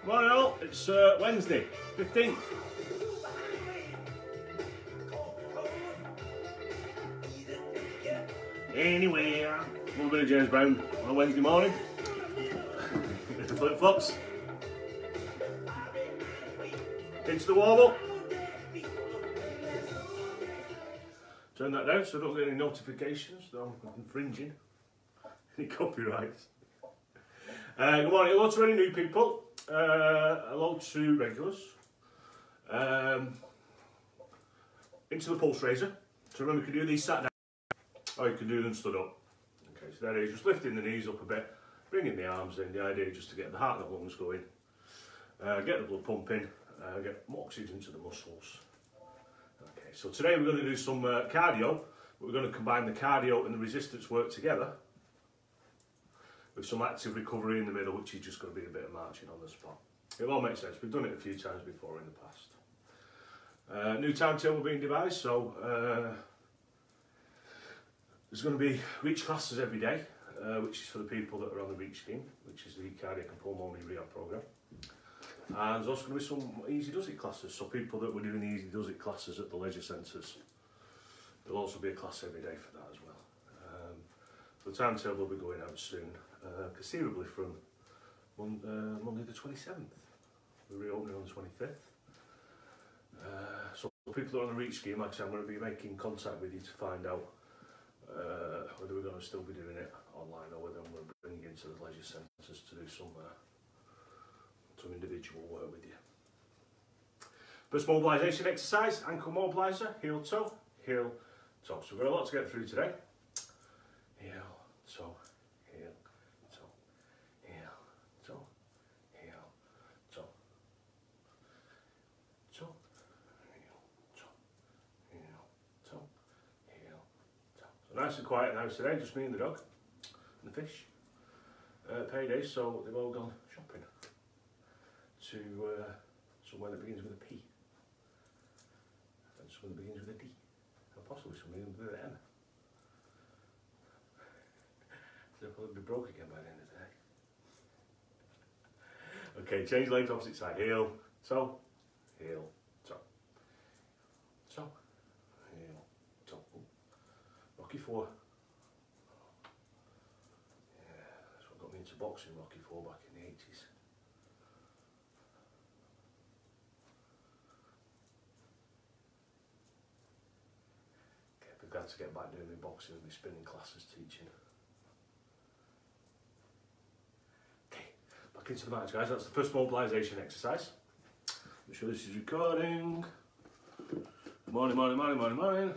Morning all, it's Wednesday, 15th. Anyway, a little bit of James Brown on a Wednesday morning. The flip-flops. Into the warm-up. Turn that down so I don't get any notifications that I'm infringing any copyrights. Good morning, hello to any new people, hello to regulars, into the pulse raiser. So remember, you can do these sat down or you can do them stood up. Okay, so that is just lifting the knees up a bit, bringing the arms in. The idea is just to get the heart and the lungs going, get the blood pumping, get more oxygen to the muscles. Okay, so today we're going to do some cardio, but we're going to combine the cardio and the resistance work together with some active recovery in the middle, which is just going to be a bit of marching on the spot. It all makes sense. We've done it a few times before in the past. New timetable being devised, so there's going to be reach classes every day, which is for the people that are on the reach scheme, which is the cardiac and pulmonary rehab program. And there's also going to be some easy does it classes, so people that were doing the easy does it classes at the leisure centres, there'll also be a class every day for that as well. The timetable will be going out soon, conceivably from Monday the 27th. We're reopening on the 25th. So people that are on the reach scheme, actually I'm going to be making contact with you to find out whether we're going to still be doing it online or whether I'm going to bring you into the leisure centres to do some individual work with you. First mobilisation exercise, ankle mobiliser, heel toe, heel toe. So we've got a lot to get through today. Heel, toe, heel, toe, heel, toe, heel, toe, toe, heel, toe, heel, toe, heel, toe. So nice and quiet in the house today, just me and the dog and the fish. Payday, so they've all gone shopping to somewhere that begins with a P and somewhere that begins with a D, and possibly somewhere with an M. They'll probably be broke again by the end of the day. Okay, change legs opposite side. Heel, toe, heel, toe. Toe, heel, toe. Rocky 4. Yeah, that's what got me into boxing, Rocky 4 back in the 80s. Okay, we've got to get back doing my boxing and my spinning classes teaching. Back into the match, guys. That's the first mobilisation exercise. Make sure this is recording. Morning, morning, morning, morning, morning.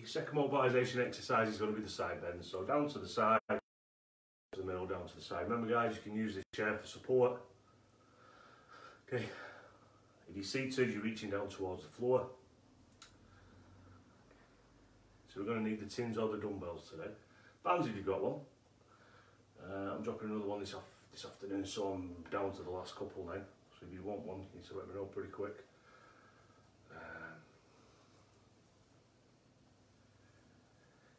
Second mobilisation exercise is going to be the side bend. So down to the side, to the middle, down to the side. Remember, guys, you can use this chair for support. Okay. If you're seated, you're reaching down towards the floor. So we're going to need the tins or the dumbbells today. Bands if you've got one. I'm dropping another one this afternoon, so I'm down to the last couple now. So if you want one, you need to let me know pretty quick.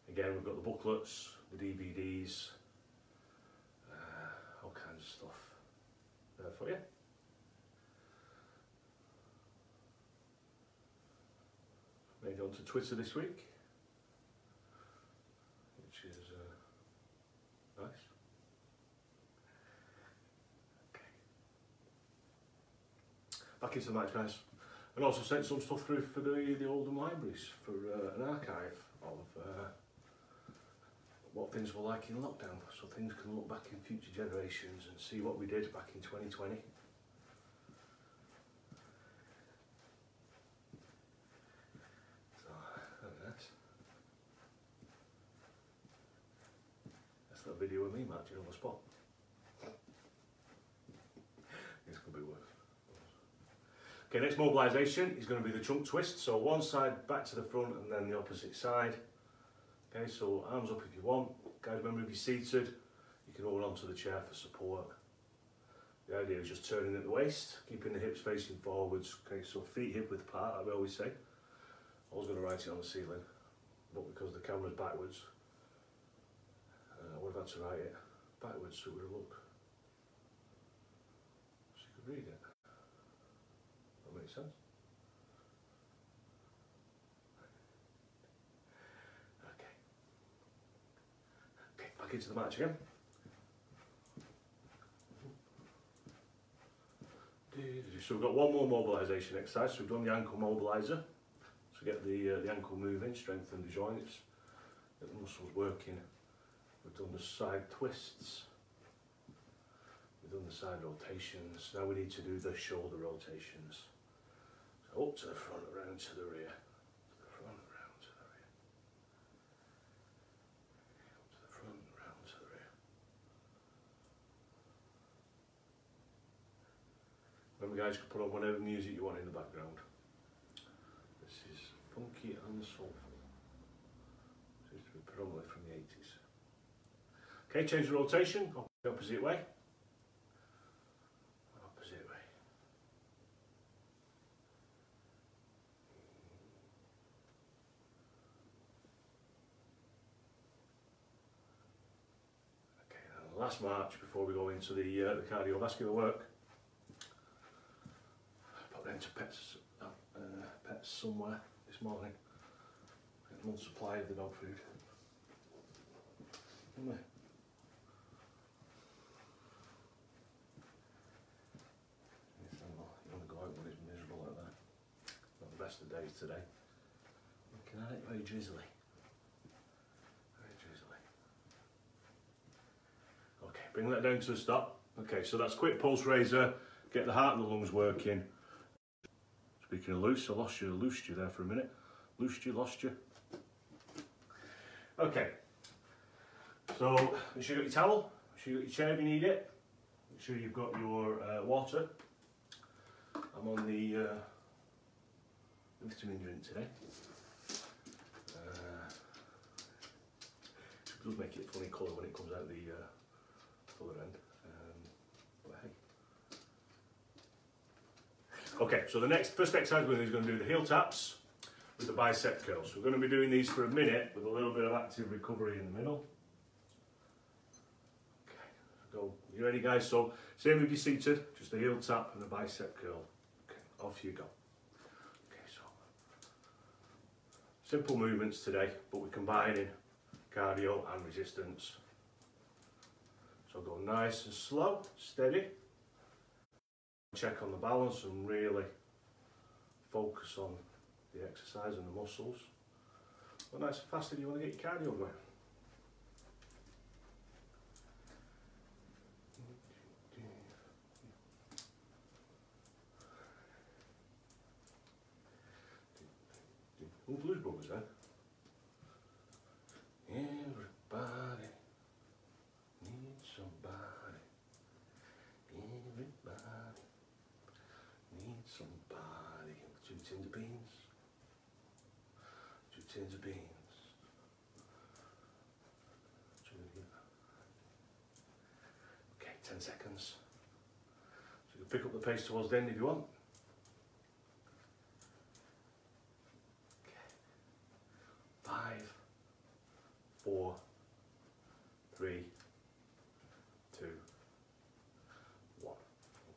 Again, we've got the booklets, the DVDs, all kinds of stuff there for you. Made it onto Twitter this week, which is nice. Back into the match, guys. And also sent some stuff through for the Oldham Libraries for an archive of what things were like in lockdown, so things can look back in future generations and see what we did back in 2020. So, that's that video of me marching on the spot. This could be worse. Okay, next mobilisation is going to be the trunk twist. So one side back to the front and then the opposite side. Okay, so arms up if you want. Guys, remember if you're seated, you can hold on to the chair for support. The idea is just turning at the waist, keeping the hips facing forwards. Okay, so feet hip width apart, like we always say. I was going to write it on the ceiling, but because the camera's backwards, I would have had to write it backwards so it would look. So you could read it. That makes sense. Okay. Okay, back into the march again. So we've got one more mobilisation exercise. So we've done the ankle mobiliser to get the ankle moving, strengthen the joints, get the muscles working. We've done the side twists. We've done the side rotations. Now we need to do the shoulder rotations. So up to the front, around to the rear. To the front, around to the rear. Up to the front, around to the rear. Remember guys, you can put on whatever music you want in the background. This is funky and soulful. Seems to be predominantly from the 80s. Okay, change the rotation, go the opposite way. Opposite way. Okay, now the last march before we go into the cardiovascular work. To pets somewhere this morning. Get them on supply of the dog food. You want to go out when it's miserable like that. Not the best of days today. Looking at it very drizzly. Very drizzly. Okay, bring that down to a stop. Okay, so that's quick pulse raiser. Get the heart and the lungs working. Speaking of loose, I lost you there for a minute. Loosed you, lost you. Okay, so make sure you've got your towel, make sure you've got your chair if you need it, make sure you've got your water. I'm on the vitamin drink today. It does make it a funny colour when it comes out the other end. But hey. Okay, so the first exercise we're going to do the heel taps with the bicep curls. So we're going to be doing these for a minute with a little bit of active recovery in the middle. Okay, go. You ready guys? So same if you're seated, just a heel tap and a bicep curl. Okay, off you go. Okay, so simple movements today, but we're combining cardio and resistance. So go nice and slow, steady. Check on the balance and really focus on the exercise and the muscles. But nice and fast if you want to get your cardio going. Oh, Blues Brothers then. Everybody needs somebody. Everybody needs somebody. 2 tins of beans. 2 tins of beans. Okay, 10 seconds. So you can pick up the pace towards the end if you want. Okay. 5, 4, 3, 2, 1.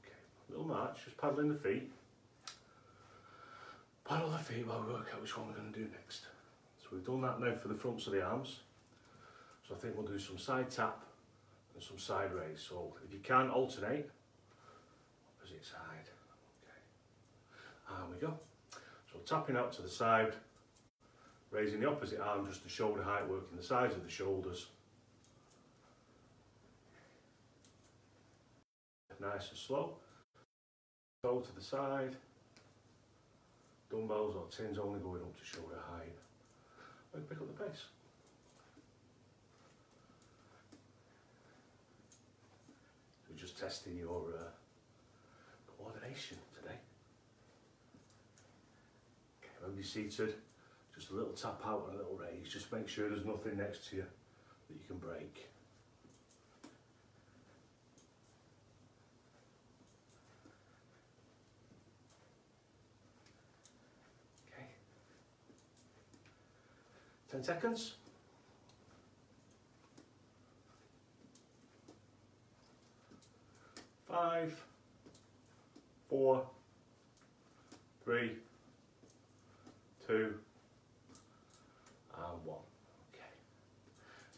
Okay, little march, just paddling the feet. Paddle the feet while we work out which one we're going to do next. So we've done that now for the fronts of the arms. So I think we'll do some side tap and some side raise. So if you can, alternate, opposite side. Okay, and we go. So tapping out to the side, raising the opposite arm just to shoulder height, working the sides of the shoulders. Nice and slow. Go to the side. Dumbbells or tins only going up to shoulder height. And pick up the pace. We're just testing your coordination today. Okay, when you're seated, just a little tap out and a little raise. Just make sure there's nothing next to you that you can break. Okay. 10 seconds. 5, 4, 3, 2, and 1. Okay.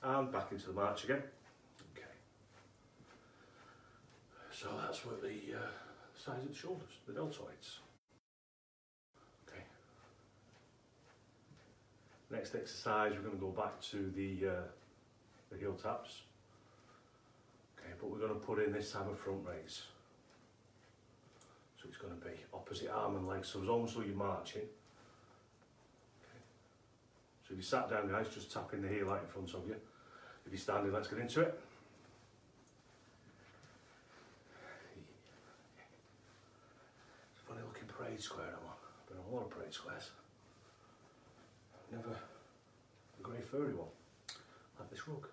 And back into the march again. Okay. So that's what the size of the shoulders, the deltoids. Okay. Next exercise, we're going to go back to the heel taps. Okay, but we're going to put in this time a front raise. So it's going to be opposite arm and leg, so it's almost like you're marching. Okay. So if you sat down, guys, just tapping the heel out in front of you. If you're standing, let's get into it. It's a funny looking parade square I'm on. I've been on a lot of parade squares. Never a grey furry one, like this rug.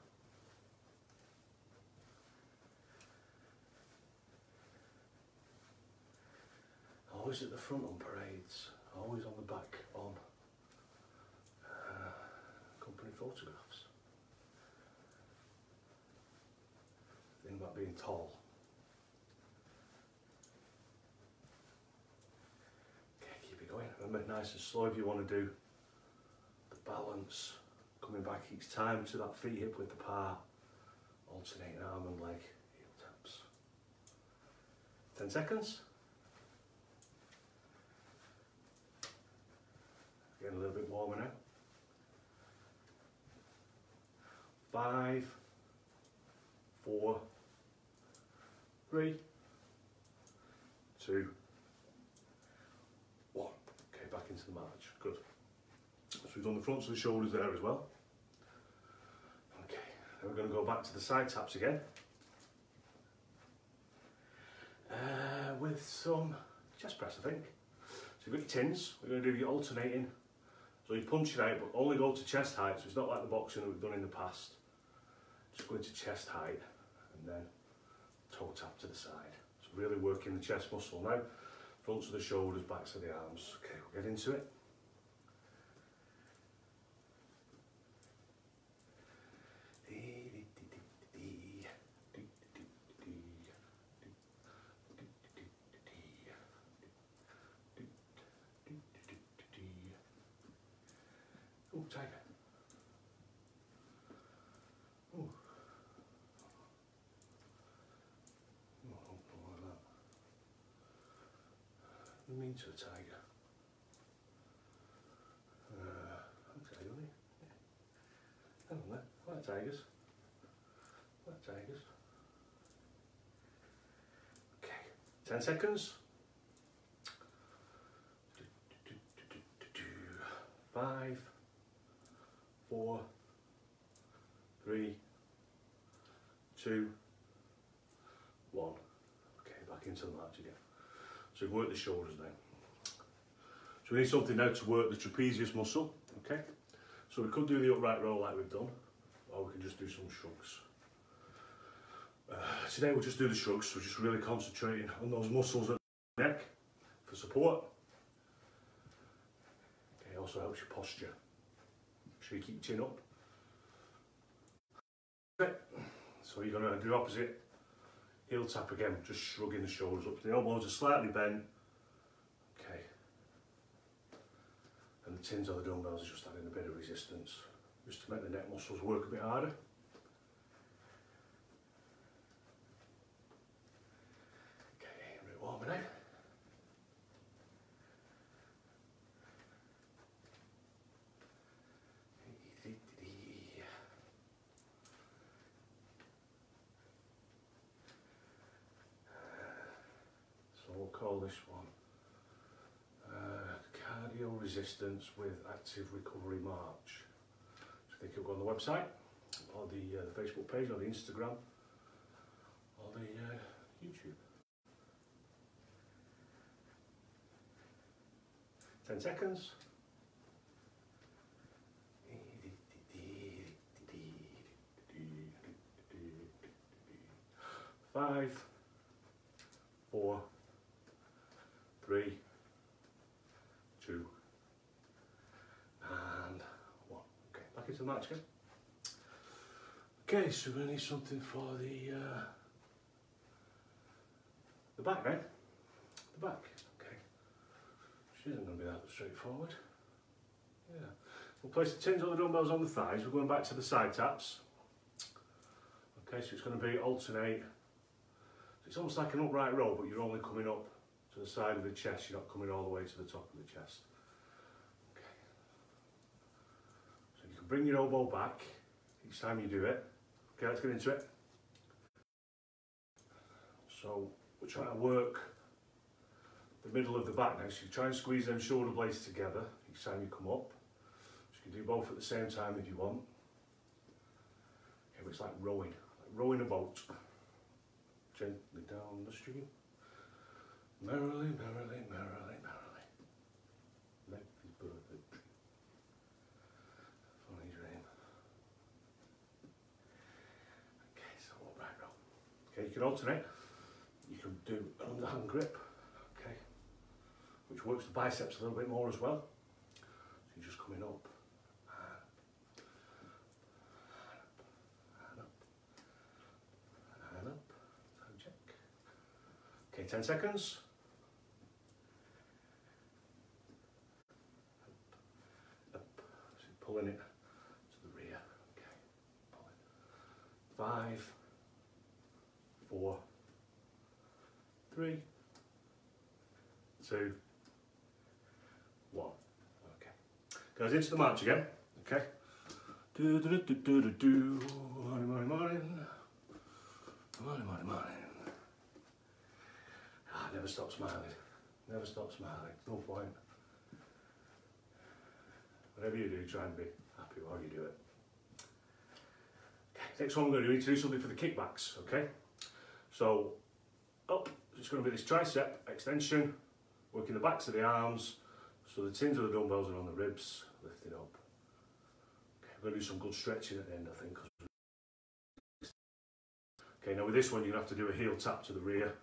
Always at the front on parades, always on the back on company photographs. The thing about being tall. Okay, keep it going. Remember, nice and slow if you want to do the balance. Coming back each time to that feet hip width apart. Alternating arm and leg, heel taps. 10 seconds. Getting a little bit warmer now. 5, 4, 3, 2, 1. Okay, back into the march. Good. So we've done the fronts of the shoulders there as well. Okay, now we're going to go back to the side taps again. With some chest press, I think. So you've got your tins. We're going to do your alternating. So you punch it out, but only go to chest height, so it's not like the boxing that we've done in the past. Just go into chest height and then toe tap to the side. So really working the chest muscle now. Fronts of the shoulders, backs of the arms. Okay, we'll get into it. Oh, tiger. Oh. Oh, not like that. What do you mean to a tiger? Okay, don't you? Yeah. Hang on there. I like tigers. I like tigers. Okay, 10 seconds. 5, 4, 3, 2, 1. Okay, back into the march again. So we've worked the shoulders now. So we need something now to work the trapezius muscle. Okay, so we could do the upright row like we've done, or we can just do some shrugs. Today we'll just do the shrugs, so just really concentrating on those muscles at the neck for support. Okay, it also helps your posture. Make sure you keep your chin up. So you're going to do opposite heel tap again, just shrugging the shoulders up. The elbows are slightly bent. Okay. And the tins or the dumbbells are just adding a bit of resistance, just to make the neck muscles work a bit harder. Okay, a bit warmer now. We'll call this one cardio resistance with active recovery march. So I think it'll go on the website, or the Facebook page, or the Instagram, or the YouTube. 10 seconds. 5, 4, 3, 2, and 1. Okay, back into the march again. Okay, so we're going to need something for the The back then. The back. Okay. She isn't going to be that straightforward. Yeah. We'll place the tins or the dumbbells on the thighs. We're going back to the side taps. Okay, so it's going to be alternate. So it's almost like an upright row, but you're only coming up to the side of the chest. You're not coming all the way to the top of the chest. Okay. So you can bring your elbow back each time you do it. Okay, let's get into it. So we're trying to work the middle of the back now. So you try and squeeze them shoulder blades together each time you come up. So you can do both at the same time if you want. Okay, but it's like rowing a boat. Gently down the stream. Merrily, merrily, merrily, merrily. Life is but a dream. Funny dream. Okay, so upright row. Okay, you can alternate. You can do an underhand grip. Okay, which works the biceps a little bit more as well. So you're just coming up. Okay, 10 seconds. Up. So you're pulling it to the rear. Okay, pulling. 5, 4, 3, 2, 1. Okay. Goes into the march again. Okay. Do do do do do do. Morning, morning, morning. Morning, morning, morning. Never stop smiling. Never stop smiling. No point. Whatever you do, try and be happy while you do it. Okay, next one we're going to do, we need to do something for the kickbacks, okay? So, up, it's going to be this tricep extension, working the backs of the arms, so the tins of the dumbbells are on the ribs, lifting up. Okay, we're going to do some good stretching at the end, I think. Okay, now with this one, you're going to have to do a heel tap to the rear.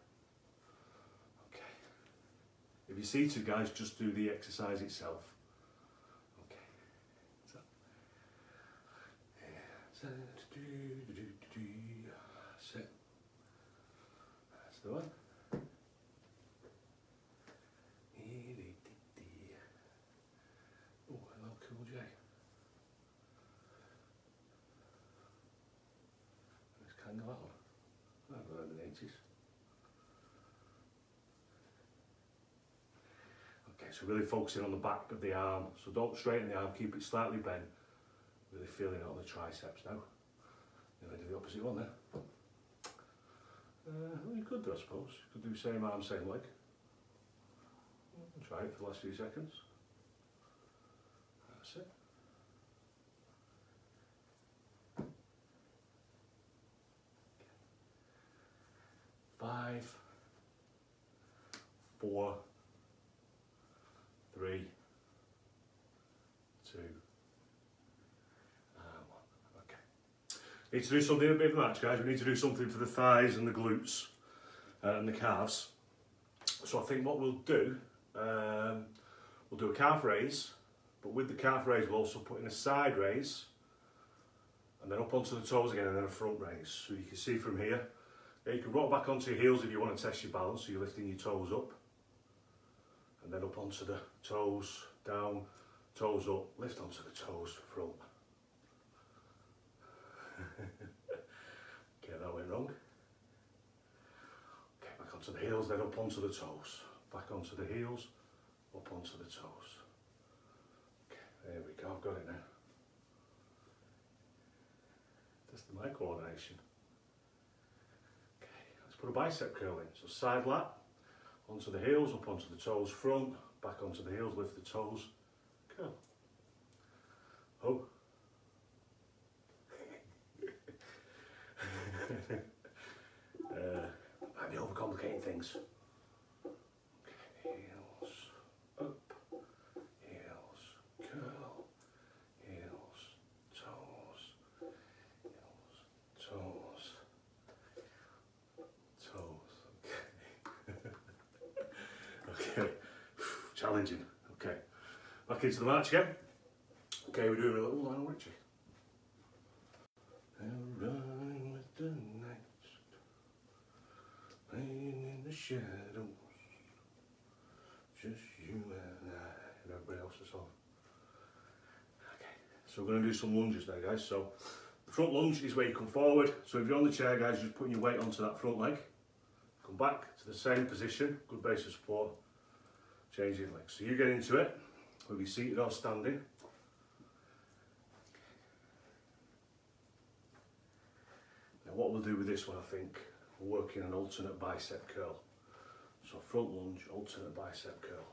If you're seated, guys, just do the exercise itself. Okay. So, sit. That's the one. Oh, hello, Cool J. Let's kangle that one. I've got it in the 80s. So really focusing on the back of the arm. So don't straighten the arm, keep it slightly bent. Really feeling it on the triceps now. Then I do the opposite one there. Well, you could do, I suppose. You could do same arm, same leg. Try it for the last few seconds. That's it. Five, 4, 3, 2, and 1. Okay. Need to do something a bit of a match, guys. We need to do something for the thighs and the glutes and the calves. So I think what we'll do, we'll do a calf raise, but with the calf raise we'll also put in a side raise, and then up onto the toes again, and then a front raise. So you can see from here, you can rock back onto your heels if you want to test your balance, so you're lifting your toes up. And then up onto the toes, down, toes up, lift onto the toes, front. Okay, that went wrong. Okay, back onto the heels, then up onto the toes. Back onto the heels, up onto the toes. Okay, there we go, I've got it now. Test the mic coordination. Okay, let's put a bicep curl in. So side lat. Onto the heels, up onto the toes, front, back onto the heels, lift the toes, curl. Oh. Might be overcomplicating things. Okay, heels, up, heels, curl, heels, toes, okay. Challenging. Okay. Back into the march again. Okay, we're doing a little Lionel Richie. And running with the night, playing in the shadows, just you and I, and everybody else is on. Okay, so we're going to do some lunges now, guys. So the front lunge is where you come forward. So if you're on the chair, guys, just putting your weight onto that front leg. Come back to the same position, good base of support, change your legs. So you get into it, whether you're seated or standing. Now what we'll do with this one, I think, we're working an alternate bicep curl. So front lunge, alternate bicep curl.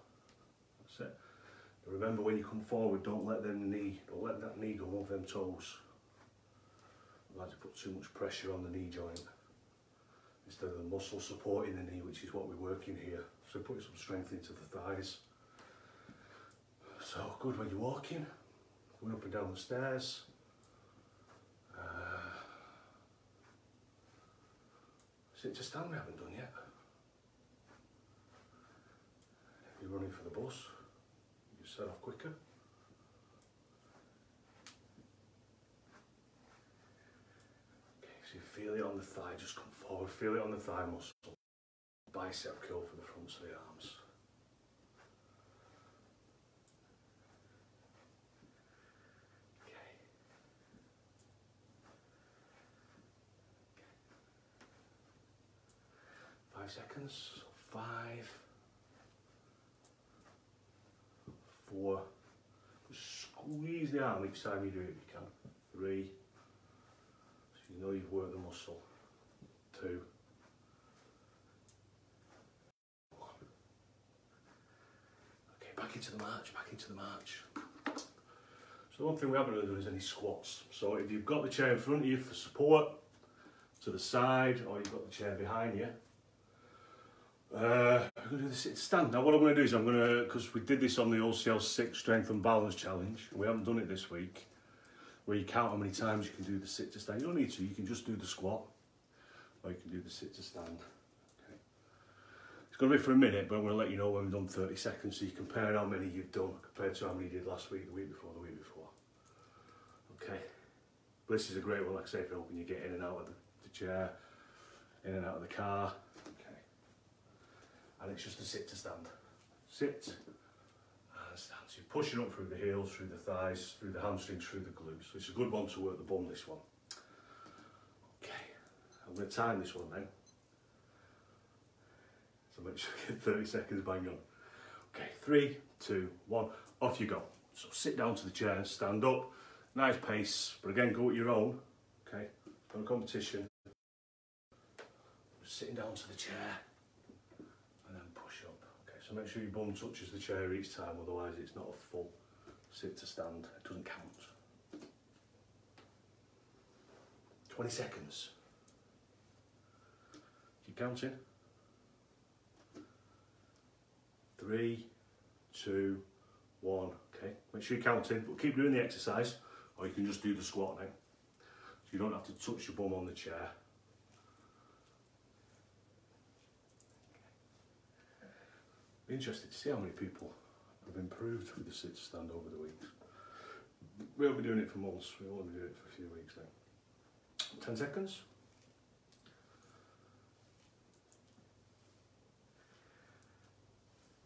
That's it. Now remember, when you come forward, don't let that knee go above them toes. Otherwise you put too much pressure on the knee joint instead of the muscle supporting the knee, which is what we're working here. So put some strength into the thighs. So good when you're walking, going up and down the stairs. Sit to stand we haven't done yet. If you're running for the bus, you set off quicker. Okay, so you feel it on the thigh, just come forward, feel it on the thigh muscle. Bicep curl for the fronts of the arms. Okay. 5 seconds. 5, 4. Just squeeze the arm each time you do it if you can. 3. So you know you've worked the muscle. 2. 1. Okay, back into the march, back into the march. So one thing we haven't really done is any squats. So if you've got the chair in front of you for support, to the side, or you've got the chair behind you, we're going to do the sit to stand. Now what I'm going to do is I'm going to, because we did this on the OCL 6 Strength and Balance Challenge, we haven't done it this week, where you count how many times you can do the sit to stand. You don't need to, you can just do the squat, or you can do the sit to stand. Okay. It's going to be for a minute, but I'm going to let you know when we've done 30 seconds, so you compare how many you've done compared to how many you did last week, the week before, the week before. Okay. But this is a great one, like I say, for helping you get in and out of the chair, in and out of the car. And it's just a sit to stand. Sit and stand. So you're pushing up through the heels, through the thighs, through the hamstrings, through the glutes. So it's a good one to work the bum, this one. Okay, I'm going to time this one now. So make sure you get 30 seconds bang on. Okay, 3, 2, 1, off you go. So sit down to the chair and stand up. Nice pace, but again, go at your own. Okay, no competition. Just sitting down to the chair. So make sure your bum touches the chair each time, otherwise it's not a full sit to stand, it doesn't count. 20 seconds. Keep counting. 3, 2, 1, okay. Make sure you're counting, but keep doing the exercise, or you can just do the squat now. So you don't have to touch your bum on the chair. Interested to see how many people have improved with the sit to stand over the weeks. We won't be doing it for months, we'll only be doing it for a few weeks now. 10 seconds.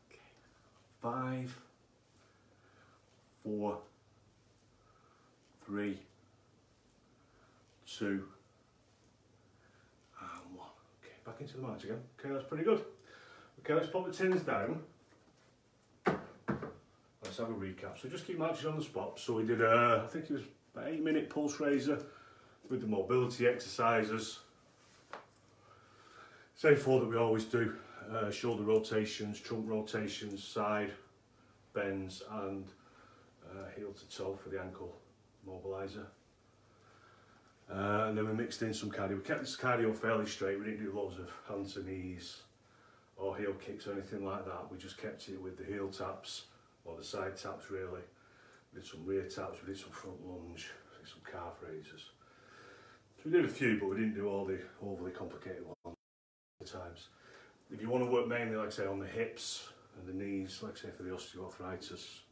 Okay. 5, 4, 3, 2, and 1. Okay, back into the march again. Okay, that's pretty good. Okay, let's put the tins down. Let's have a recap. So just keep marching on the spot. So we did, I think it was about 8-minute pulse raiser with the mobility exercises. Same 4 that we always do. Shoulder rotations, trunk rotations, side bends, and heel to toe for the ankle mobiliser. And then we mixed in some cardio. We kept this cardio fairly straight. We didn't do loads of hands to knees or heel kicks or anything like that. We just kept it with the heel taps or the side taps really. We did some rear taps, we did some front lunge, we did some calf raises. So we did a few, but we didn't do all the overly complicated ones at times. If you want to work mainly, like I say, on the hips and the knees, like I say for the osteoarthritis,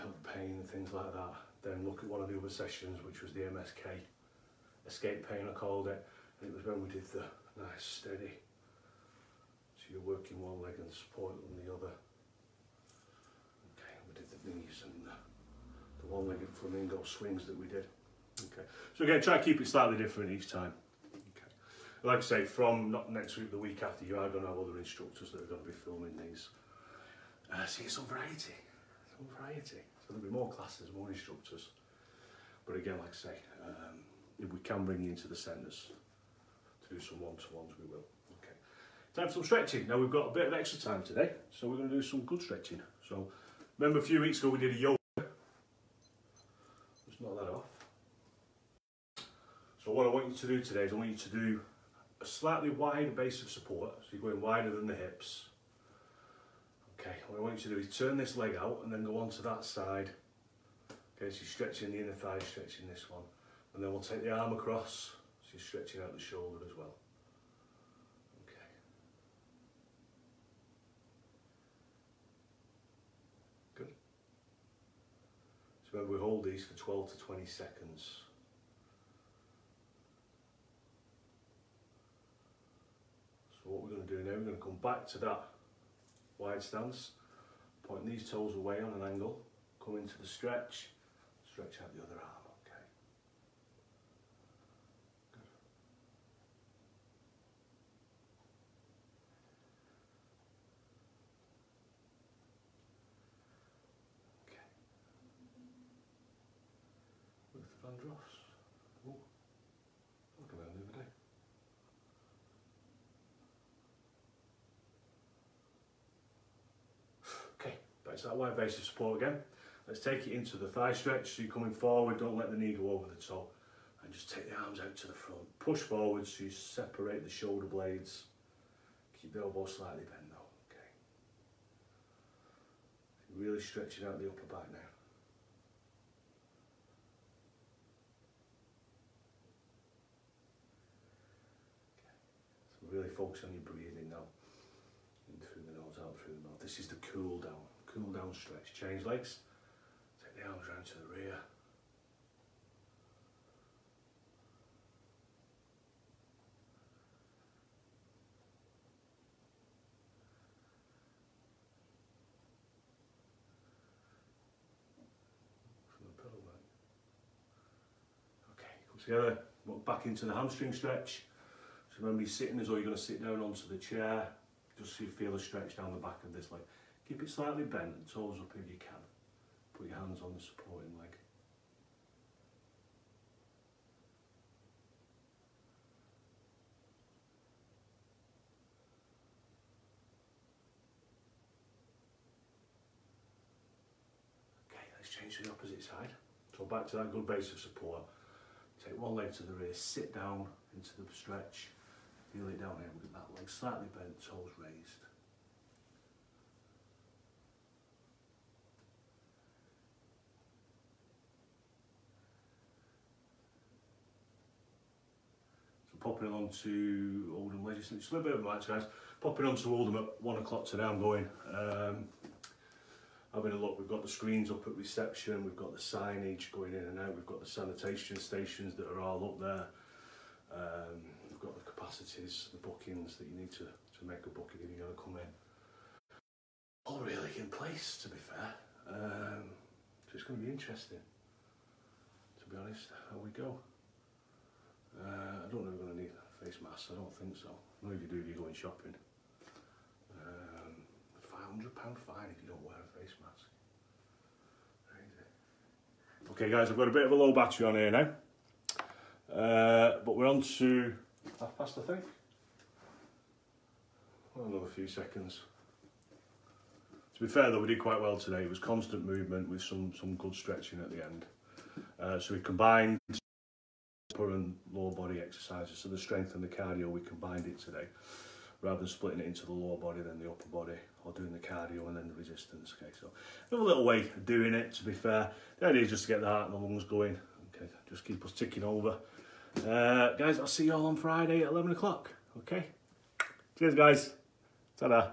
help pain and things like that, then look at one of the other sessions, which was the MSK, Escape Pain I called it, and it was when we did the nice steady So you're working one leg and supporting the other. Okay, we did the knees and the one-legged flamingo swings that we did. Okay, so again, try to keep it slightly different each time. Okay, like I say, from not next week, the week after, you are going to have other instructors that are going to be filming these. So it's some variety, some variety. So there'll be more classes, more instructors. But again, like I say, if we can bring you into the centres to do some one-to-ones, we will. Okay, time for some stretching. Now we've got a bit of extra time today, so we're going to do some good stretching. So remember a few weeks ago we did a yoga. Let's knock that off. So what I want you to do today is I want you to do a slightly wider base of support, so you're going wider than the hips. Okay, what I want you to do is turn this leg out and then go onto that side. Okay, so you're stretching the inner thigh, stretching this one. And then we'll take the arm across, so you're stretching out the shoulder as well. Okay. Good. So remember, we hold these for 12 to 20 seconds. So what we're going to do now, we're going to come back to that wide stance, pointing these toes away on an angle, come into the stretch, stretch out the other arm. Okay. Good. Okay. Luther Vandross. Oh, look at that the other day. Okay, back to that wide base of support again. Let's take it into the thigh stretch, so you're coming forward, don't let the knee go over the toe. And just take the arms out to the front. Push forward so you separate the shoulder blades. Keep the elbow slightly bent though, okay. Really stretching out the upper back now. Okay. So really focus on your breathing now. In through the nose, out through the mouth. This is the cool down stretch. Change legs. Take the arms round to the rear. From the pedal back. Okay, come together. Walk back into the hamstring stretch. So remember, you're sitting as though you're going to sit down onto the chair. Just so you feel a stretch down the back of this leg. Keep it slightly bent, toes up if you can. Put your hands on the supporting leg. Okay, let's change to the opposite side. So back to that good base of support. Take one leg to the rear, sit down into the stretch. Feel it down here with that leg slightly bent, toes raised. Popping on to Oldham Legislature, just a little bit of a match, guys. Popping on to Oldham at 1 o'clock today. I'm going. Having a look, we've got the screens up at reception, we've got the signage going in and out, we've got the sanitation stations that are all up there. We've got the capacities, the bookings that you need to make a booking if you're going to come in. All really in place, to be fair. So it's going to be interesting, to be honest, how we go. I don't know if we're going to need a face mask, I don't think so. No, if you do, you're going shopping. £500 fine if you don't wear a face mask. Crazy. Okay guys, I've got a bit of a low battery on here now. But we're on to past, I think. Well, another few seconds. To be fair though, we did quite well today. It was constant movement with some good stretching at the end. So we combined upper and lower body exercises, so the strength and the cardio, we combined it today rather than splitting it into the lower body then the upper body, or doing the cardio and then the resistance. Okay, so another little way of doing it, to be fair. The idea is just to get the heart and the lungs going. Okay, just keep us ticking over. Guys, I'll see you all on Friday at 11 o'clock. Okay, cheers guys, ta-da.